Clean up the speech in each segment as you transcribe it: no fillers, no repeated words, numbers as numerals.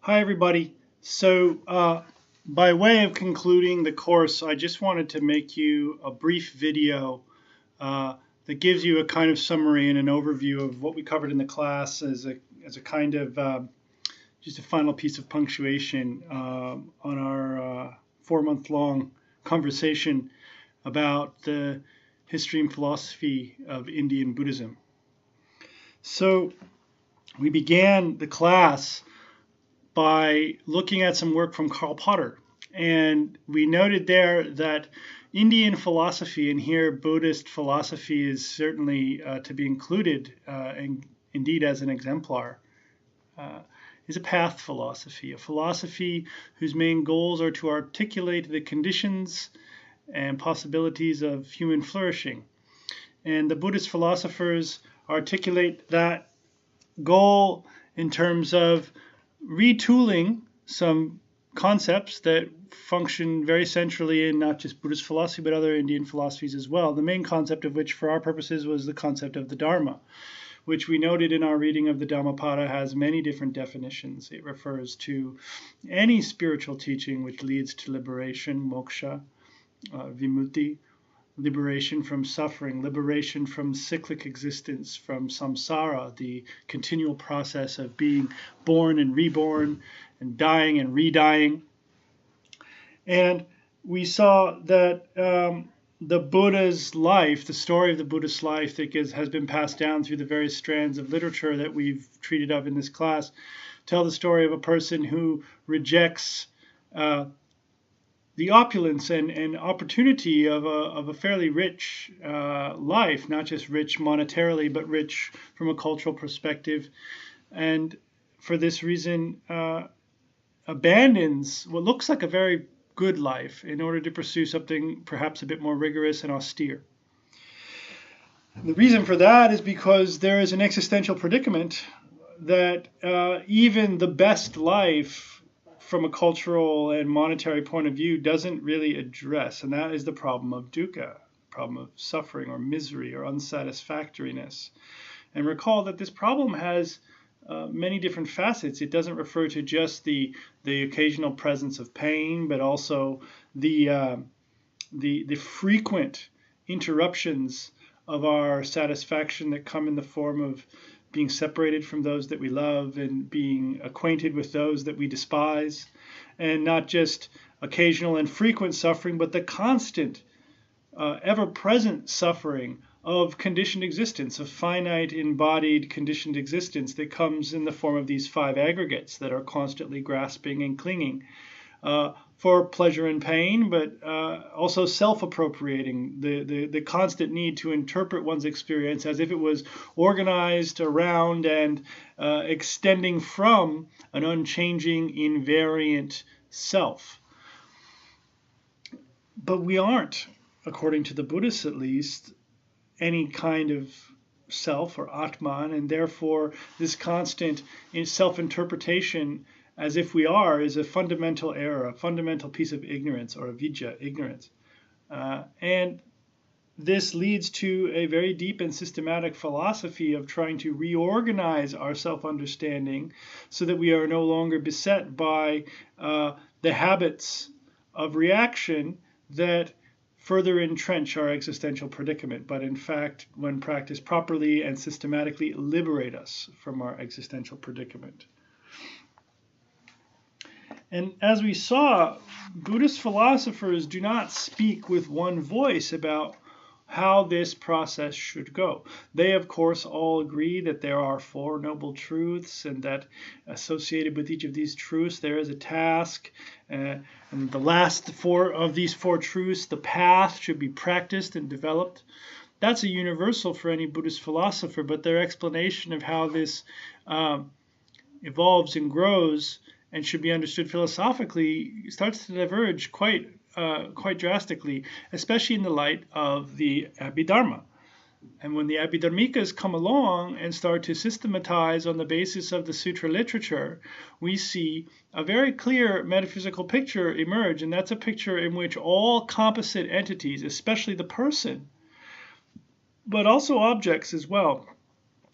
Hi, everybody. By way of concluding the course, I just wanted to make you a brief video that gives you a kind of summary and an overview of what we covered in the class as a kind of just a final piece of punctuation on our 4-month-long conversation about the history and philosophy of Indian Buddhism. So we began the class by looking at some work from Karl Potter. And we noted there that Indian philosophy, and here Buddhist philosophy is certainly to be included, and indeed as an exemplar, is a path philosophy, a philosophy whose main goals are to articulate the conditions and possibilities of human flourishing. And the Buddhist philosophers articulate that goal in terms of retooling some concepts that function very centrally in not just Buddhist philosophy, but other Indian philosophies as well. The main concept of which, for our purposes, was the concept of the Dharma, which we noted in our reading of the Dhammapada has many different definitions. It refers to any spiritual teaching which leads to liberation, moksha, vimutti, liberation from suffering, liberation from cyclic existence, from samsara, the continual process of being born and reborn and dying and redying. And we saw that the Buddha's life, the story of the Buddhist life that has been passed down through the various strands of literature that we've treated of in this class, tell the story of a person who rejects the opulence and opportunity of a fairly rich life, not just rich monetarily, but rich from a cultural perspective. And for this reason, abandons what looks like a very good life in order to pursue something perhaps a bit more rigorous and austere. The reason for that is because there is an existential predicament that even the best life from a cultural and monetary point of view doesn't really address, and that is the problem of dukkha, problem of suffering or misery or unsatisfactoriness. And recall that this problem has many different facets. It doesn't refer to just the occasional presence of pain, but also the frequent interruptions of our satisfaction that come in the form of being separated from those that we love and being acquainted with those that we despise, and not just occasional and frequent suffering, but the constant, ever-present suffering of conditioned existence, of finite, embodied, conditioned existence that comes in the form of these 5 aggregates that are constantly grasping and clinging for pleasure and pain, but also self-appropriating, the constant need to interpret one's experience as if it was organized around and extending from an unchanging, invariant self. But we aren't, according to the Buddhists at least, any kind of self or Atman, and therefore this constant self-interpretation as if we are is a fundamental error, a fundamental piece of ignorance, or avidya, ignorance. And this leads to a very deep and systematic philosophy of trying to reorganize our self-understanding so that we are no longer beset by the habits of reaction that further entrench our existential predicament, but in fact, when practiced properly and systematically, liberate us from our existential predicament. And as we saw, Buddhist philosophers do not speak with one voice about how this process should go. They, of course, all agree that there are 4 noble truths and that associated with each of these truths there is a task. And the last 4 of these 4 truths, the path, should be practiced and developed. That's a universal for any Buddhist philosopher, but their explanation of how this evolves and grows and should be understood philosophically starts to diverge quite drastically, especially in the light of the Abhidharma. And when the Abhidharmikas come along and start to systematize on the basis of the sutra literature, we see a very clear metaphysical picture emerge, and that's a picture in which all composite entities, especially the person, but also objects as well,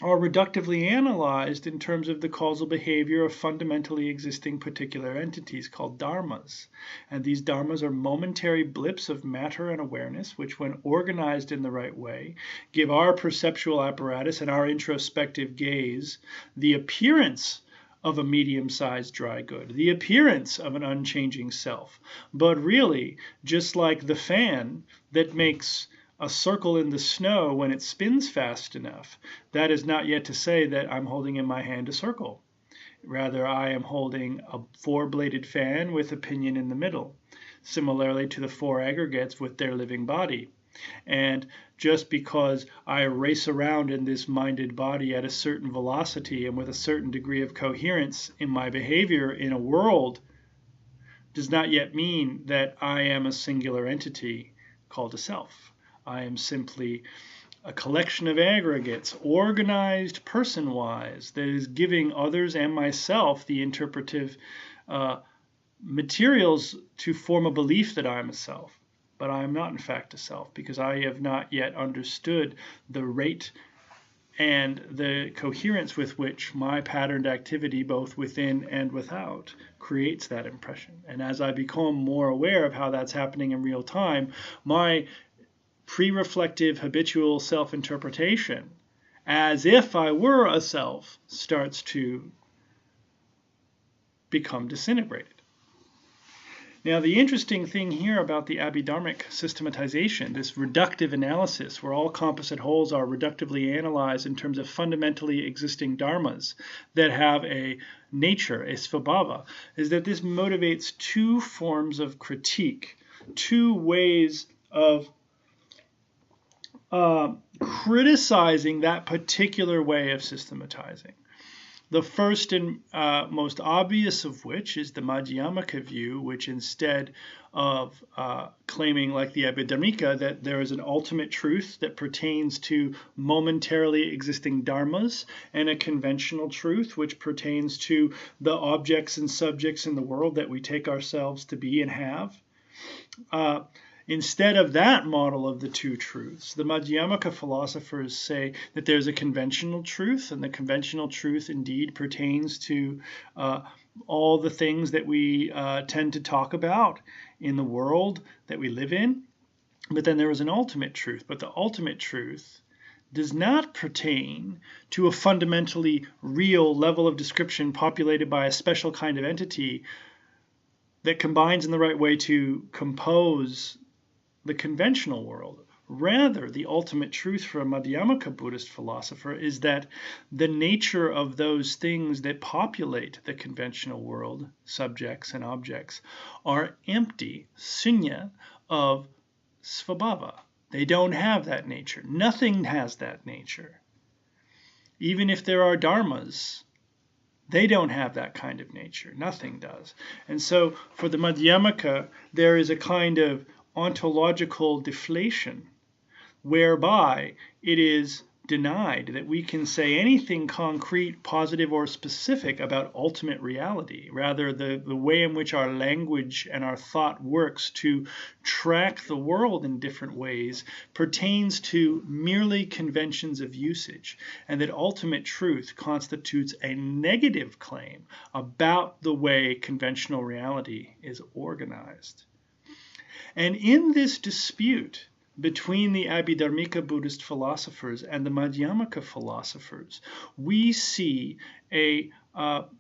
are reductively analyzed in terms of the causal behavior of fundamentally existing particular entities called dharmas. And these dharmas are momentary blips of matter and awareness, which when organized in the right way, give our perceptual apparatus and our introspective gaze the appearance of a medium-sized dry good, the appearance of an unchanging self. But really, just like the fan that makes a circle in the snow when it spins fast enough, that is not yet to say that I'm holding in my hand a circle. Rather, I am holding a four-bladed fan with a pinion in the middle, similarly to the four aggregates with their living body. And just because I race around in this minded body at a certain velocity and with a certain degree of coherence in my behavior in a world does not yet mean that I am a singular entity called a self. I am simply a collection of aggregates, organized person-wise, that is giving others and myself the interpretive materials to form a belief that I'm a self. But I am not in fact a self, because I have not yet understood the rate and the coherence with which my patterned activity, both within and without, creates that impression. And as I become more aware of how that's happening in real time, my pre-reflective habitual self-interpretation, as if I were a self, starts to become disintegrated. Now, the interesting thing here about the Abhidharmic systematization, this reductive analysis, where all composite wholes are reductively analyzed in terms of fundamentally existing dharmas that have a nature, a svabhava, is that this motivates two forms of critique, two ways of criticizing that particular way of systematizing. The first and most obvious of which is the Madhyamaka view, which instead of claiming, like the Abhidharmika, that there is an ultimate truth that pertains to momentarily existing dharmas, and a conventional truth which pertains to the objects and subjects in the world that we take ourselves to be and have. Instead of that model of the two truths, the Madhyamaka philosophers say that there's a conventional truth, and the conventional truth indeed pertains to all the things that we tend to talk about in the world that we live in. But then there is an ultimate truth, but the ultimate truth does not pertain to a fundamentally real level of description populated by a special kind of entity that combines in the right way to compose the conventional world. Rather, the ultimate truth for a Madhyamaka Buddhist philosopher is that the nature of those things that populate the conventional world, subjects and objects, are empty, sunya, of svabhava. They don't have that nature. Nothing has that nature. Even if there are dharmas, they don't have that kind of nature. Nothing does. And so for the Madhyamaka, there is a kind of ontological deflation whereby it is denied that we can say anything concrete, positive, or specific about ultimate reality. Rather, the way in which our language and our thought works to track the world in different ways pertains to merely conventions of usage, and that ultimate truth constitutes a negative claim about the way conventional reality is organized. And in this dispute between the Abhidharmika Buddhist philosophers and the Madhyamaka philosophers, we see an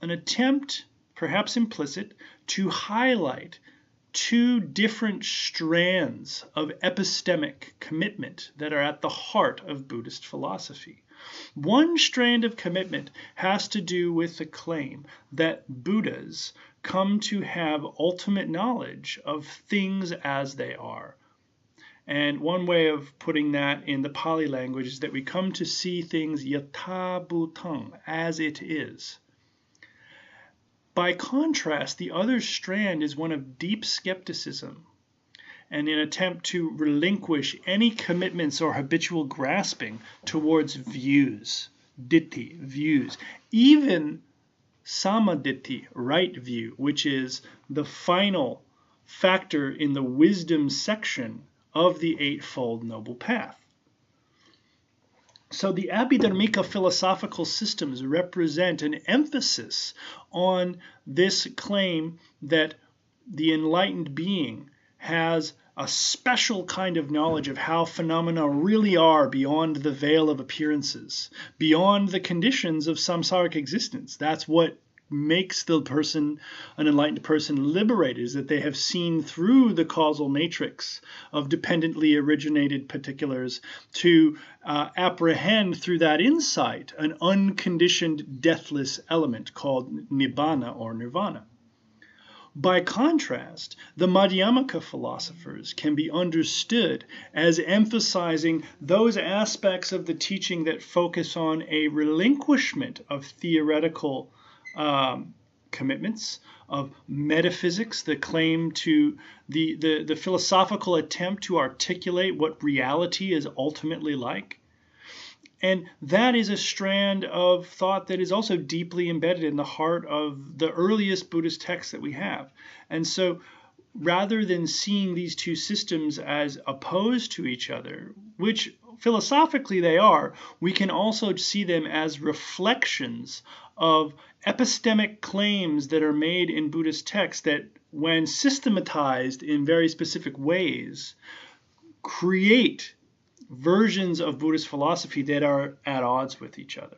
attempt, perhaps implicit, to highlight two different strands of epistemic commitment that are at the heart of Buddhist philosophy. One strand of commitment has to do with the claim that Buddhas come to have ultimate knowledge of things as they are. And one way of putting that in the Pali language is that we come to see things yatha bhutang, as it is. By contrast, the other strand is one of deep skepticism and an attempt to relinquish any commitments or habitual grasping towards views, ditthi, views, even samaditthi, right view, which is the final factor in the wisdom section of the Eightfold Noble Path. So the Abhidharmika philosophical systems represent an emphasis on this claim that the enlightened being has a special kind of knowledge of how phenomena really are beyond the veil of appearances, beyond the conditions of samsaric existence. That's what makes the person, an enlightened person, liberated, is that they have seen through the causal matrix of dependently originated particulars to apprehend through that insight an unconditioned deathless element called nibbana or nirvana. By contrast, the Madhyamaka philosophers can be understood as emphasizing those aspects of the teaching that focus on a relinquishment of theoretical commitments, of metaphysics, the claim to the philosophical attempt to articulate what reality is ultimately like. And that is a strand of thought that is also deeply embedded in the heart of the earliest Buddhist texts that we have. And so rather than seeing these two systems as opposed to each other, which philosophically they are, we can also see them as reflections of epistemic claims that are made in Buddhist texts that, when systematized in very specific ways, create versions of Buddhist philosophy that are at odds with each other.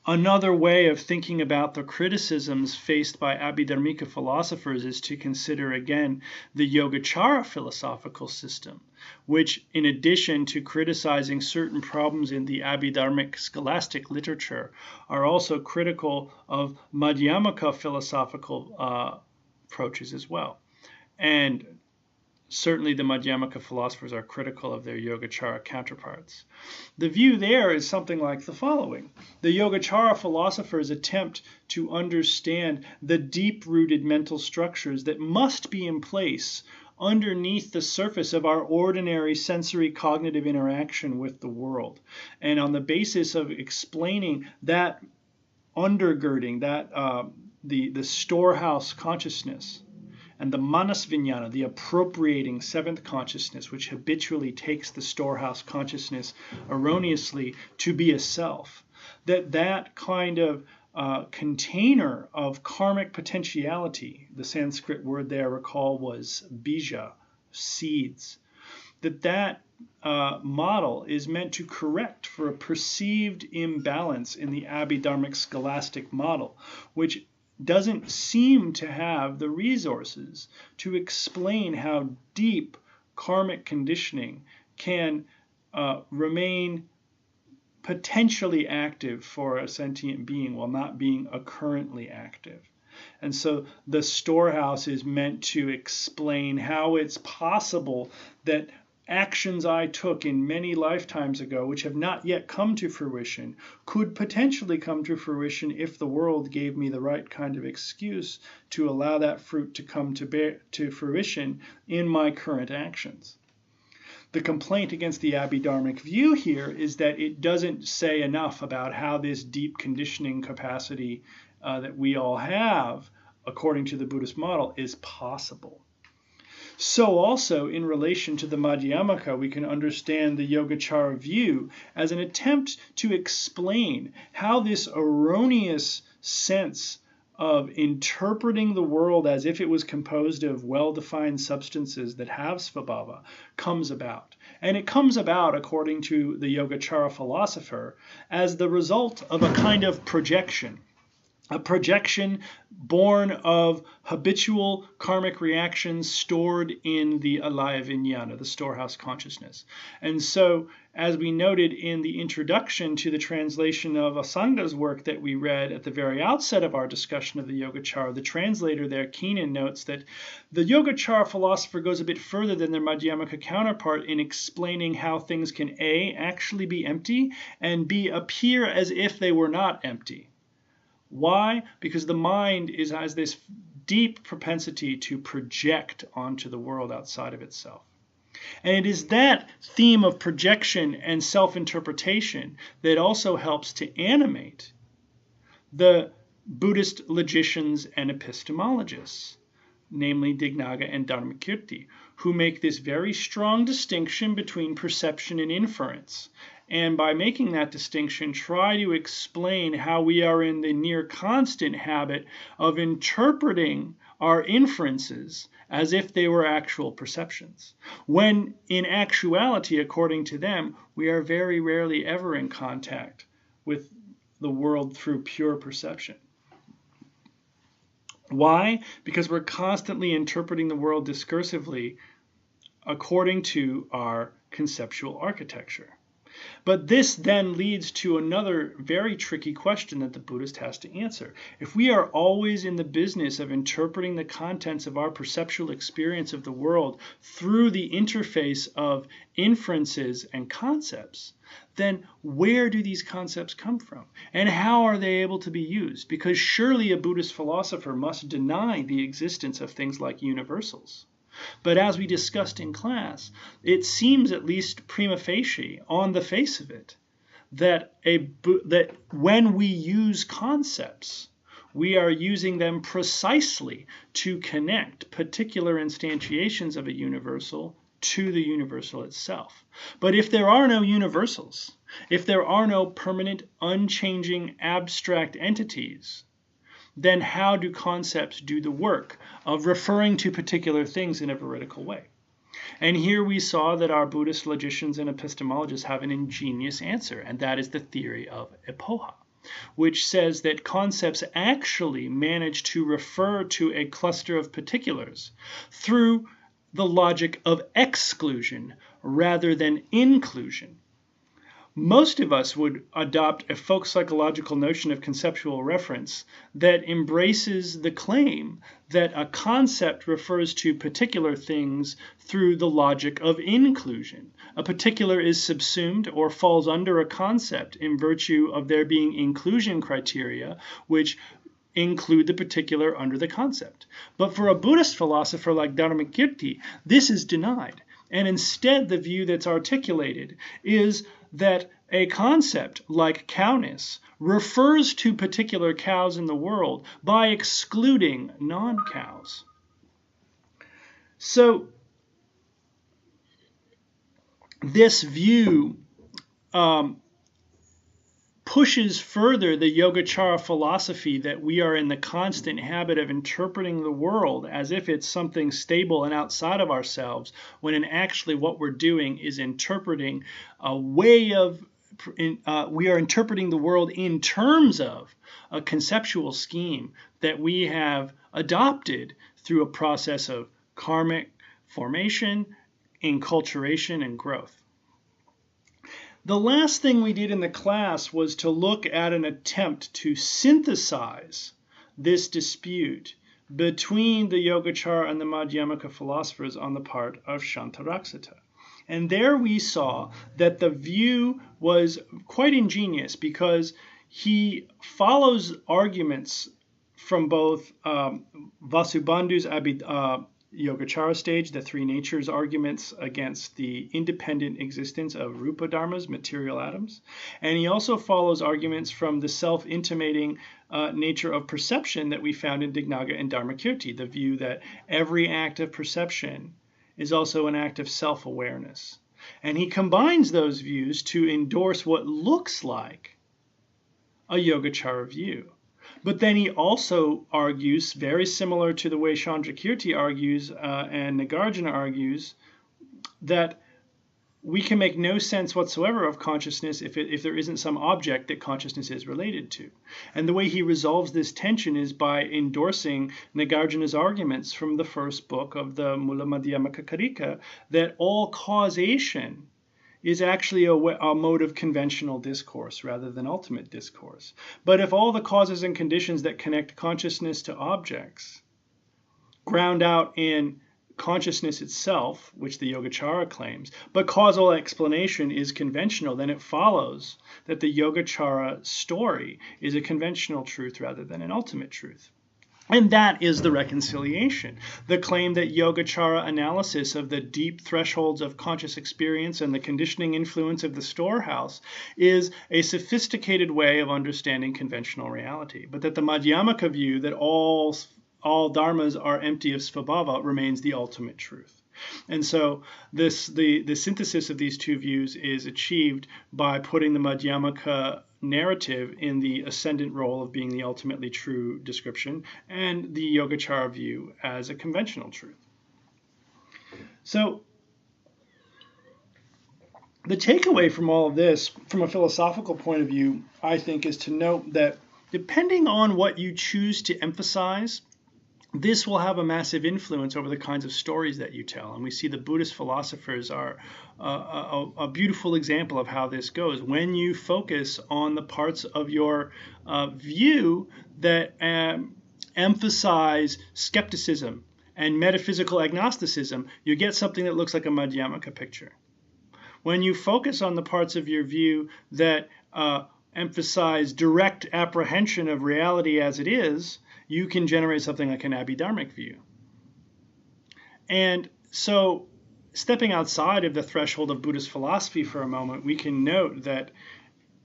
Another way of thinking about the criticisms faced by Abhidharmika philosophers is to consider again the Yogacara philosophical system, which, in addition to criticizing certain problems in the Abhidharmic scholastic literature, are also critical of Madhyamaka philosophical approaches as well. And certainly the Madhyamaka philosophers are critical of their Yogacara counterparts. The view there is something like the following. The Yogacara philosophers attempt to understand the deep-rooted mental structures that must be in place underneath the surface of our ordinary sensory cognitive interaction with the world. And on the basis of explaining that undergirding, that the storehouse consciousness, and the manas vijnana, the appropriating seventh consciousness, which habitually takes the storehouse consciousness erroneously to be a self, that kind of container of karmic potentiality, the Sanskrit word there, recall, was bija, seeds, that model is meant to correct for a perceived imbalance in the Abhidharmic scholastic model, which doesn't seem to have the resources to explain how deep karmic conditioning can remain potentially active for a sentient being while not being currently active. And so the storehouse is meant to explain how it's possible that actions I took in many lifetimes ago, which have not yet come to fruition, could potentially come to fruition if the world gave me the right kind of excuse to allow that fruit to come to fruition in my current actions. The complaint against the Abhidharmic view here is that it doesn't say enough about how this deep conditioning capacity that we all have, according to the Buddhist model, is possible. So also, in relation to the Madhyamaka, we can understand the Yogacara view as an attempt to explain how this erroneous sense of interpreting the world as if it was composed of well-defined substances that have svabhava comes about. And it comes about, according to the Yogacara philosopher, as the result of a kind of projection. A projection born of habitual karmic reactions stored in the alaya vijnana, the storehouse consciousness. And so, as we noted in the introduction to the translation of Asanga's work that we read at the very outset of our discussion of the Yogacara, the translator there, Keenan, notes that the Yogacara philosopher goes a bit further than their Madhyamaka counterpart in explaining how things can A, actually be empty, and B, appear as if they were not empty. Why? Because the mind has this deep propensity to project onto the world outside of itself. And it is that theme of projection and self-interpretation that also helps to animate the Buddhist logicians and epistemologists. namely Dignaga and Dharmakirti, who make this very strong distinction between perception and inference. And by making that distinction, try to explain how we are in the near constant habit of interpreting our inferences as if they were actual perceptions, when in actuality, according to them, we are very rarely ever in contact with the world through pure perception. Why? Because we're constantly interpreting the world discursively according to our conceptual architecture. But this then leads to another very tricky question that the Buddhist has to answer. If we are always in the business of interpreting the contents of our perceptual experience of the world through the interface of inferences and concepts, then where do these concepts come from? And how are they able to be used? Because surely a Buddhist philosopher must deny the existence of things like universals. But as we discussed in class, it seems, at least prima facie, on the face of it, that when we use concepts, we are using them precisely to connect particular instantiations of a universal to the universal itself. But if there are no universals, if there are no permanent, unchanging, abstract entities, then how do concepts do the work of referring to particular things in a veridical way? And here we saw that our Buddhist logicians and epistemologists have an ingenious answer, and that is the theory of epoha, which says that concepts actually manage to refer to a cluster of particulars through the logic of exclusion rather than inclusion. Most of us would adopt a folk psychological notion of conceptual reference that embraces the claim that a concept refers to particular things through the logic of inclusion. A particular is subsumed or falls under a concept in virtue of there being inclusion criteria, which include the particular under the concept. But for a Buddhist philosopher like Dharmakirti, this is denied. And instead, the view that's articulated is that a concept like cowness refers to particular cows in the world by excluding non-cows. So this view pushes further the Yogacara philosophy that we are in the constant habit of interpreting the world as if it's something stable and outside of ourselves, when actually what we're doing is interpreting a way of, we are interpreting the world in terms of a conceptual scheme that we have adopted through a process of karmic formation, enculturation, and growth. The last thing we did in the class was to look at an attempt to synthesize this dispute between the Yogacara and the Madhyamaka philosophers on the part of Shantaraksita. And there we saw that the view was quite ingenious because he follows arguments from both Vasubandhu's Yogacara stage, the three natures arguments against the independent existence of Rupa Dharmas, material atoms. And he also follows arguments from the self-intimating nature of perception that we found in Dignaga and Dharmakirti, the view that every act of perception is also an act of self-awareness. And he combines those views to endorse what looks like a Yogacara view. But then he also argues, very similar to the way Chandrakirti argues and Nagarjuna argues, that we can make no sense whatsoever of consciousness if there isn't some object that consciousness is related to. And the way he resolves this tension is by endorsing Nagarjuna's arguments from the first book of the Mula Madhyamaka Karika, that all causation is actually a mode of conventional discourse rather than ultimate discourse. But if all the causes and conditions that connect consciousness to objects ground out in consciousness itself, which the Yogacara claims, but causal explanation is conventional, then it follows that the Yogacara story is a conventional truth rather than an ultimate truth. And that is the reconciliation, the claim that Yogacara analysis of the deep thresholds of conscious experience and the conditioning influence of the storehouse is a sophisticated way of understanding conventional reality, but that the Madhyamaka view that all all dharmas are empty of svabhava remains the ultimate truth. And so the synthesis of these two views is achieved by putting the Madhyamaka narrative in the ascendant role of being the ultimately true description, and the Yogacara view as a conventional truth. So the takeaway from all of this, from a philosophical point of view, I think, is to note that depending on what you choose to emphasize, this will have a massive influence over the kinds of stories that you tell. And we see the Buddhist philosophers are a beautiful example of how this goes. When you focus on the parts of your view that emphasize skepticism and metaphysical agnosticism, you get something that looks like a Madhyamaka picture. When you focus on the parts of your view that emphasize direct apprehension of reality as it is, you can generate something like an Abhidharmic view. And so, stepping outside of the threshold of Buddhist philosophy for a moment, we can note that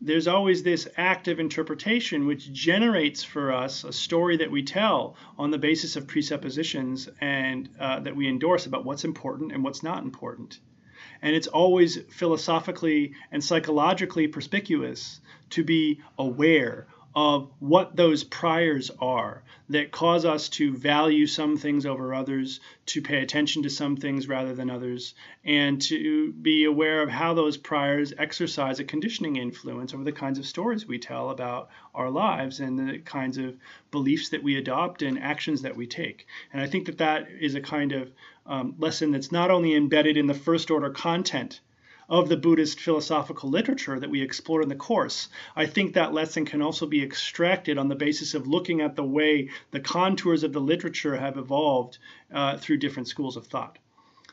there's always this act of interpretation which generates for us a story that we tell on the basis of presuppositions and that we endorse about what's important and what's not important. And it's always philosophically and psychologically perspicuous to be aware of what those priors are that cause us to value some things over others, to pay attention to some things rather than others, and to be aware of how those priors exercise a conditioning influence over the kinds of stories we tell about our lives and the kinds of beliefs that we adopt and actions that we take. And I think that that is a kind of lesson that's not only embedded in the first order content of the Buddhist philosophical literature that we explore in the course. I think that lesson can also be extracted on the basis of looking at the way the contours of the literature have evolved through different schools of thought.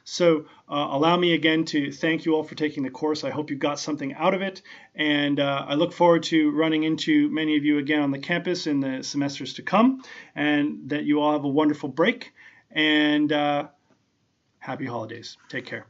So allow me again to thank you all for taking the course. I hope you got something out of it, and I look forward to running into many of you again on the campus in the semesters to come, and that you all have a wonderful break, and happy holidays. Take care.